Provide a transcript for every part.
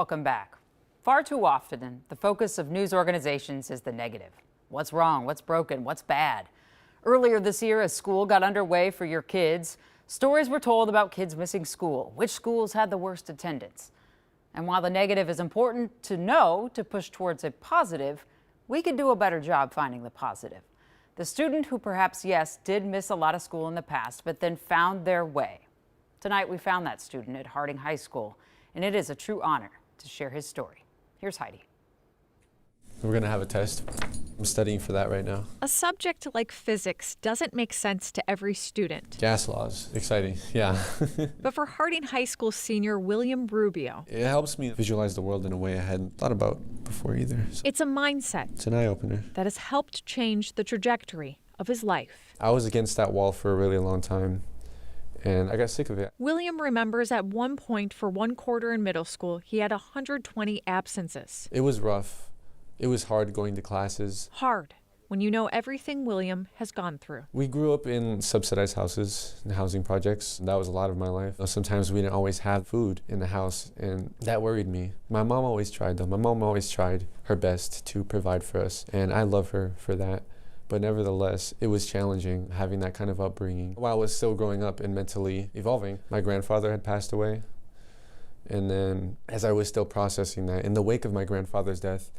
Welcome back. Far too often, the focus of news organizations is the negative. What's wrong? What's broken? What's bad? Earlier this year, as school got underway for your kids, stories were told about kids missing school, which schools had the worst attendance. And while the negative is important to know to push towards a positive, we could do a better job finding the positive. The student who perhaps, yes, did miss a lot of school in the past, but then found their way. Tonight, we found that student at Harding High School, and it is a true honor to share his story. Here's Heidi. We're going to have a test. I'm studying for that right now. A subject like physics doesn't make sense to every student. Gas laws. Exciting, yeah. But for Harding High School senior William Rubio, it helps me visualize the world in a way I hadn't thought about before either. So it's a mindset. it's an eye-opener. That has helped change the trajectory of his life. I was against that wall for a really long time, and I got sick of it. William remembers at one point for one quarter in middle school, he had 120 absences. It was rough. It was hard going to classes. Hard when you know everything William has gone through. We grew up in subsidized houses and housing projects. That was a lot of my life. Sometimes we didn't always have food in the house, and that worried me. My mom always tried, though. My mom always tried her best to provide for us, and I love her for that. But nevertheless, it was challenging having that kind of upbringing. While I was still growing up and mentally evolving, my grandfather had passed away. And then as I was still processing that, in the wake of my grandfather's death,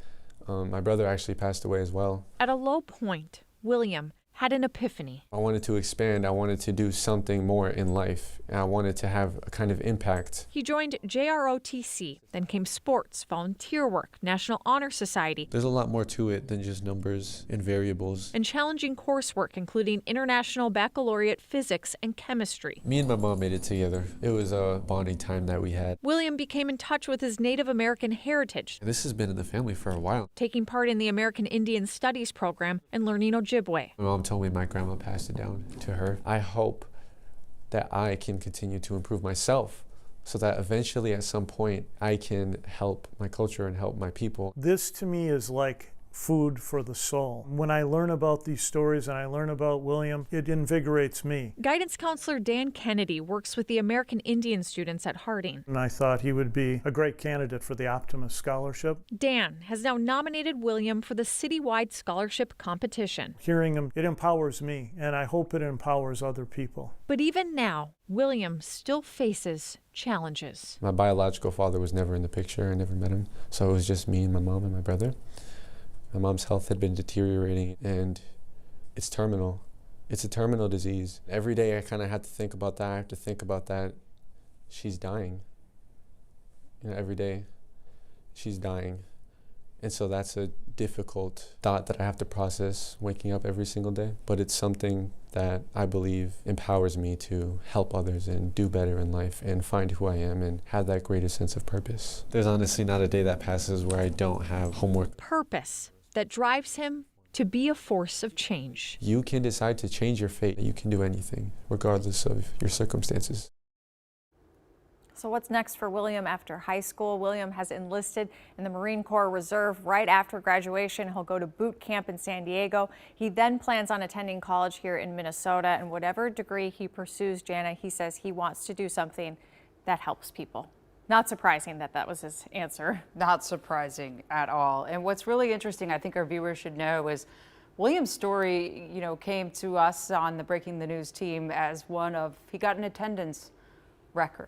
my brother actually passed away as well. At a low point, William had an epiphany. I wanted to expand. I wanted to do something more in life. And I wanted to have a kind of impact. He joined JROTC, then came sports, volunteer work, National Honor Society. There's a lot more to it than just numbers and variables. And challenging coursework, including International Baccalaureate Physics and Chemistry. Me and my mom made it together. It was a bonding time that we had. William became in touch with his Native American heritage, This has been in the family for a while. taking part in the American Indian Studies program and learning Ojibwe. My mom told me my grandma passed it down to her. I hope that I can continue to improve myself so that eventually at some point I can help my culture and help my people. This to me is like food for the soul. When I learn about these stories and I learn about William, it invigorates me. Guidance counselor Dan Kennedy works with the American Indian students at Harding. And I thought he would be a great candidate for the Optimus Scholarship. Dan has now nominated William for the citywide scholarship competition. Hearing him, it empowers me, and I hope it empowers other people. But even now, William still faces challenges. My biological father was never in the picture. I never met him. So it was just me and my mom and my brother. My mom's health had been deteriorating, and it's terminal. It's a terminal disease. Every day I kind of have to think about that. I have to think about that. She's dying. Every day she's dying. And so that's a difficult thought that I have to process waking up every single day. But it's something that I believe empowers me to help others and do better in life and find who I am and have that greater sense of purpose. There's honestly not a day that passes where I don't have homework. Purpose that drives him to be a force of change. You can decide to change your fate. You can do anything, regardless of your circumstances. So what's next for William after high school? William has enlisted in the Marine Corps Reserve right after graduation. He'll go to boot camp in San Diego. He then plans on attending college here in Minnesota, and whatever degree he pursues, Jana, he says he wants to do something that helps people. Not surprising that that was his answer. Not surprising at all. And what's really interesting, I think our viewers should know, is William's story, came to us on the Breaking the News team as one of, he got an attendance record.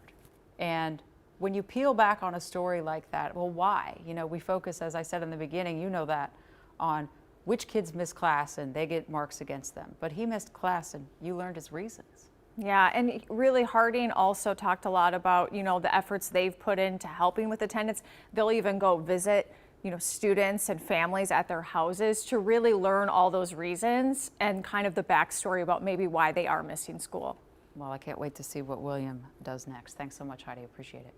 And when you peel back on a story like that, well, why? We focus, as I said in the beginning, that, on which kids miss class and they get marks against them. But he missed class and you learned his reasons. Yeah, and really Harding also talked a lot about, the efforts they've put into helping with attendance. They'll even go visit, students and families at their houses to really learn all those reasons and kind of the backstory about maybe why they are missing school. Well, I can't wait to see what William does next. Thanks so much, Heidi. Appreciate it.